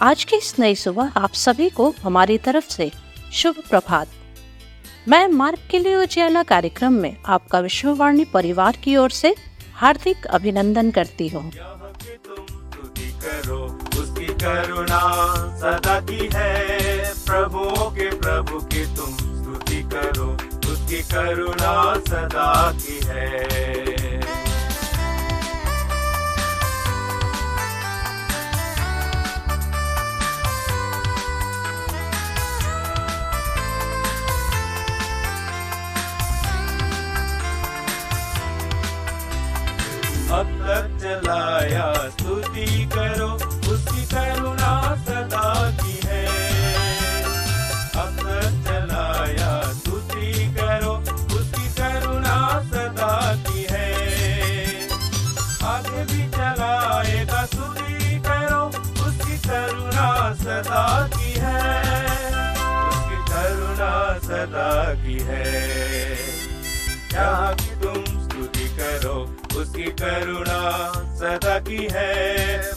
आज की इस नई सुबह आप सभी को हमारी तरफ से शुभ प्रभात। मैं मार्ग के लिए उजियाला कार्यक्रम में आपका विश्ववाणी परिवार की ओर से हार्दिक अभिनंदन करती हूँ। कि तुम स्तुति करो, उसकी करुणा सदा की है। प्रभुओं के प्रभु की तुम स्तुति करो, उसकी करुणा सदा की है। अब तक चलाया स्तुति करो, उसकी करुणा सदा की है। अब तक चलाया स्तुति करो, उसकी करुणा सदा की है। आगे भी चलाएगा स्तुति करो, उसकी करुणा सदा की है। उसकी करुणा सदा की है। यहाँ की तुम स्तुति करो, उसकी करुणा सदा की है।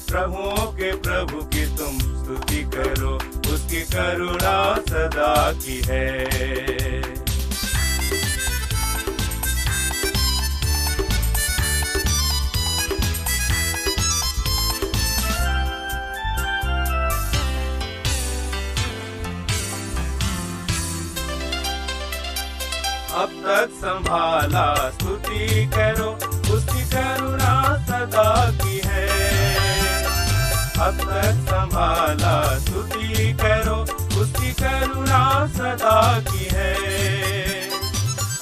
प्रभुओं के प्रभु की तुम स्तुति करो, उसकी करुणा सदा की है। अब तक संभाला स्तुति करो, उसकी करुणा सदा की है। अब तक संभाला स्तुति करो, उसकी करुणा सदा की है।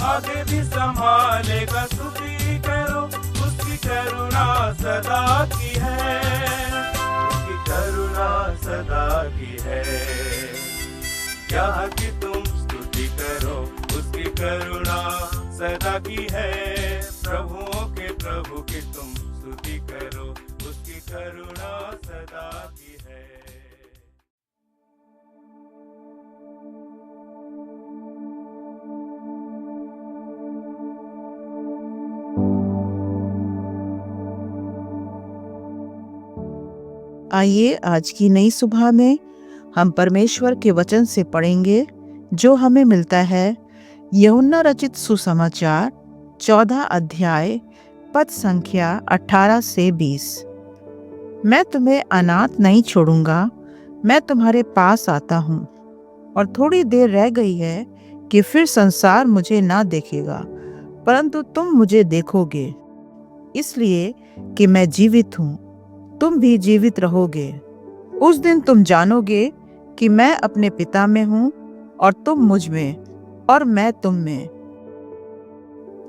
आगे भी संभालेगा स्तुति करो, उसकी करुणा सदा की है। उसकी करुणा सदा की है। यहाँ की तुम स्तुति करो, उसकी करुणा सदा की है। प्रभुओं के प्रभु की तुम स्तुति करो, उसकी करुणा सदा की है। आइए आज की नई सुबह में हम परमेश्वर के वचन से पढ़ेंगे जो हमें मिलता है यूहन्ना रचित सुसमाचार 14 अध्याय पद संख्या 18 से 20। मैं तुम्हें अनाथ नहीं छोड़ूंगा, मैं तुम्हारे पास आता हूँ। और थोड़ी देर रह गई है कि फिर संसार मुझे ना देखेगा, परंतु तुम मुझे देखोगे, इसलिए कि मैं जीवित हूँ, तुम भी जीवित रहोगे। उस दिन तुम जानोगे कि मैं अपने पिता में हूँ और तुम मुझ में और मैं तुम में।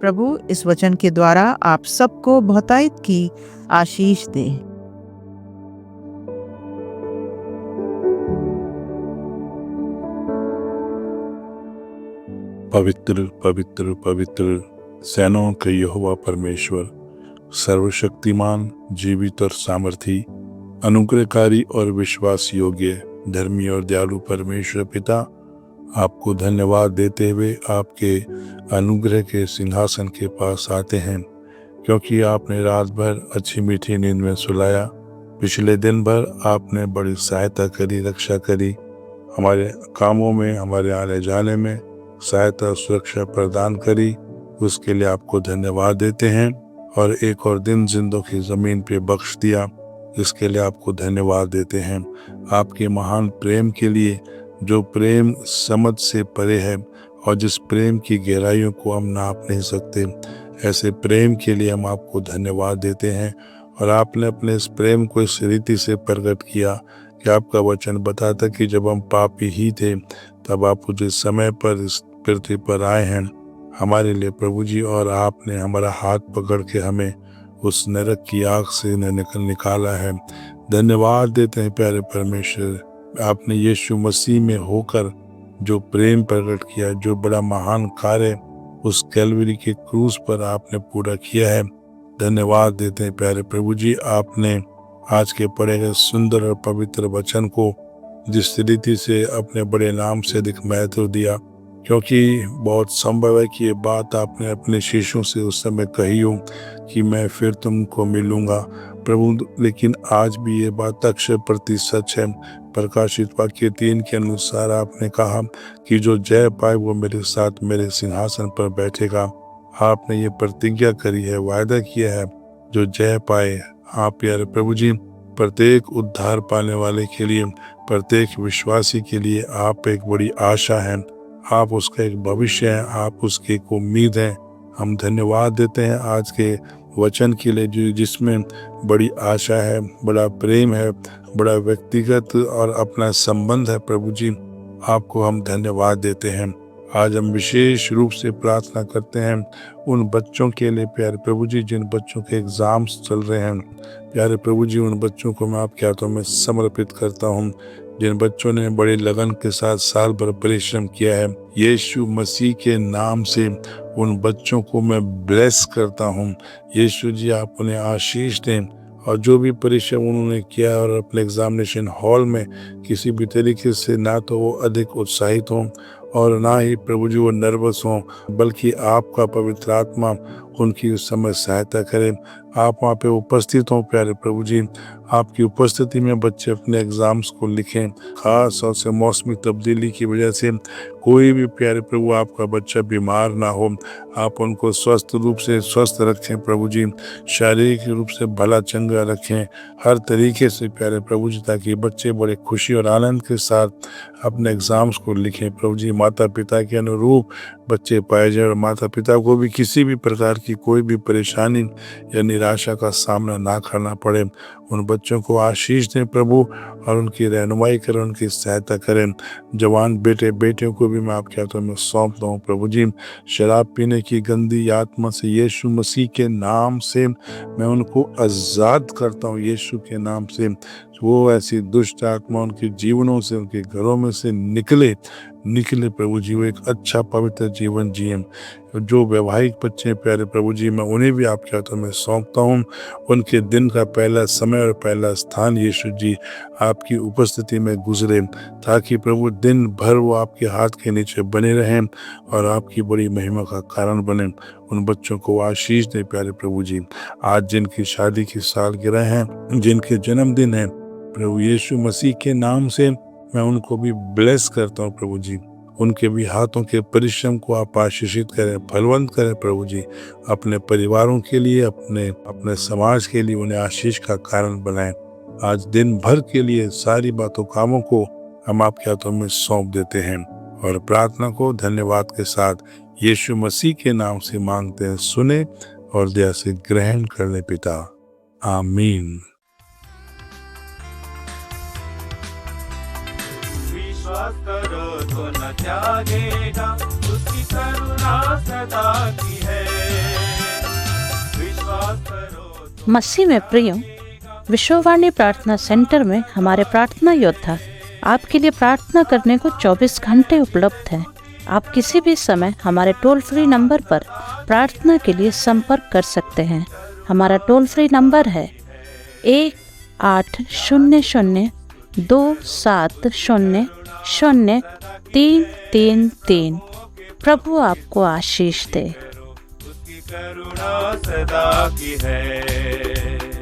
प्रभु इस वचन के द्वारा आप सबको बहुतायत की आशीष दे। पवित्र पवित्र पवित्र सेनाओं के यहोवा परमेश्वर, सर्वशक्तिमान, जीवित और सामर्थी, अनुग्रहकारी और विश्वास योग्य, धर्मी और दयालु परमेश्वर पिता, आपको धन्यवाद देते हुए आपके अनुग्रह के सिंहासन के पास आते हैं, क्योंकि आपने रात भर अच्छी मीठी नींद में सुलाया। पिछले दिन भर आपने बड़ी सहायता करी, रक्षा करी, हमारे कामों में, हमारे आने जाने में सहायता सुरक्षा प्रदान करी। उसके लिए आपको धन्यवाद देते हैं। और एक और दिन जिंदों की ज़मीन पे बख्श दिया, इसके लिए आपको धन्यवाद देते हैं। आपके महान प्रेम के लिए, जो प्रेम समझ से परे है और जिस प्रेम की गहराइयों को हम नाप नहीं सकते, ऐसे प्रेम के लिए हम आपको धन्यवाद देते हैं। और आपने अपने इस प्रेम को इस रीति से प्रकट किया कि आपका वचन बताता कि जब हम पापी ही थे, तब आप जिस समय पर इस पृथ्वी पर आए हैं हमारे लिए प्रभु जी, और आपने हमारा हाथ पकड़ के हमें उस नरक की आग से निकाला है। धन्यवाद देते हैं प्यारे परमेश्वर, आपने यीशु मसीह में होकर जो प्रेम प्रकट किया, जो बड़ा महान कार्य उस कैलवरी के क्रूस पर आपने पूरा किया है। धन्यवाद देते हैं प्यारे प्रभु जी, आपने आज के पढ़े गए सुंदर और पवित्र वचन को जिस रीति से अपने बड़े नाम से अधिक महत्व दिया, क्योंकि बहुत संभव है कि ये बात आपने अपने शिष्यों से उस समय कही हो कि मैं फिर तुमको मिलूंगा प्रभु, लेकिन आज भी ये बात अक्षर प्रति सच है। प्रकाशित वाक्य 3 के अनुसार आपने कहा कि जो जय पाए वो मेरे साथ मेरे सिंहासन पर बैठेगा। आपने ये प्रतिज्ञा करी है, वायदा किया है, जो जय पाए। आप प्यारे प्रभु जी, प्रत्येक उद्धार पाने वाले के लिए, प्रत्येक विश्वासी के लिए आप एक बड़ी आशा है, आप उसका एक भविष्य है, आप उसकी एक उम्मीद है। हम धन्यवाद देते हैं आज के वचन के लिए जिसमें बड़ी आशा है, बड़ा प्रेम है, बड़ा व्यक्तिगत और अपना संबंध है। प्रभु जी, आपको हम धन्यवाद देते हैं। आज हम विशेष रूप से प्रार्थना करते हैं उन बच्चों के लिए प्यारे प्रभु जी, जिन बच्चों के एग्जाम्स चल रहे हैं। प्यारे प्रभु जी, उन बच्चों को मैं आपके हाथों में समर्पित करता हूँ, जिन बच्चों ने बड़े लगन के साथ साल भर परिश्रम किया है। यीशु मसीह के नाम से उन बच्चों को मैं ब्लेस करता हूँ। यीशु जी, आप उन्हें आशीष दें, और जो भी परिश्रम उन्होंने किया और अपने एग्जामिनेशन हॉल में किसी भी तरीके से ना तो वो अधिक उत्साहित हों और ना ही प्रभु जी वो नर्वस हों, बल्कि आपका पवित्र आत्मा उनकी उस समय सहायता करें। आप वहाँ पे उपस्थित हों प्यारे प्रभु जी, आपकी उपस्थिति में बच्चे अपने एग्ज़ाम्स को लिखें। खास तौर से मौसमी तब्दीली की वजह से कोई भी प्यारे प्रभु आपका बच्चा बीमार ना हो, आप उनको स्वस्थ रूप से स्वस्थ रखें प्रभु जी, शारीरिक रूप से भला चंगा रखें, हर तरीके से प्यारे प्रभु जी, ताकि बच्चे बड़े खुशी और आनंद के साथ अपने एग्ज़ाम्स को लिखें। प्रभु जी, माता पिता के अनुरूप बच्चे पाए जाए और माता पिता को भी किसी भी प्रकार की कोई भी परेशानी या निराशा का सामना ना करना पड़े। उन बच्चों को आशीष दें प्रभु, और उनकी रहनुमाई करें, उनकी सहायता करें। जवान बेटे बेटियों को भी मैं आपके हाथों में सौंपता हूँ प्रभु जी। शराब पीने की गंदी आत्मा से यीशु मसीह के नाम से मैं उनको आज़ाद करता हूँ। यीशु के नाम से वो ऐसी दुष्ट आत्मा उनके जीवनों से, उनके घरों में से निकले प्रभु जी। वो एक अच्छा पवित्र जीवन जिए। जो वैवाहिक बच्चे प्यारे प्रभु जी, मैं उन्हें भी आपके हाथों में सौंपता हूँ। उनके दिन का पहला समय और पहला स्थान यीशु जी आपकी उपस्थिति में गुजरे, ताकि प्रभु दिन भर वो आपके हाथ के नीचे बने रहें और आपकी बड़ी महिमा का कारण बने। उन बच्चों को आशीष दे प्यारे प्रभु जी। आज जिनकी शादी की सालगिरह है, जिनके जन्मदिन है, प्रभु यीशु मसीह के नाम से मैं उनको भी ब्लेस करता हूँ प्रभु जी। उनके भी हाथों के परिश्रम को आप आशीषित करें, फलवंत करें प्रभु जी। अपने परिवारों के लिए, अपने समाज के लिए उन्हें आशीष का कारण बनाएं। आज दिन भर के लिए सारी बातों कामों को हम आपके हाथों में सौंप देते हैं और प्रार्थना को धन्यवाद के साथ यीशु मसीह के नाम से मांगते हैं। सुने और दया से ग्रहण कर ले पिता, आमीन। विश्वास करो तो न त्यागेगा, उसकी करुणा सदा की है। विश्वास करो तो मसीह में प्रियो, विश्ववाणी प्रार्थना सेंटर में हमारे प्रार्थना योद्धा आपके लिए प्रार्थना करने को 24 घंटे उपलब्ध हैं। आप किसी भी समय हमारे टोल फ्री नंबर पर प्रार्थना के लिए संपर्क कर सकते हैं। हमारा टोल फ्री नंबर है 1800-270-0333। प्रभु आपको आशीष दे। उसकी करुणा सदा की है।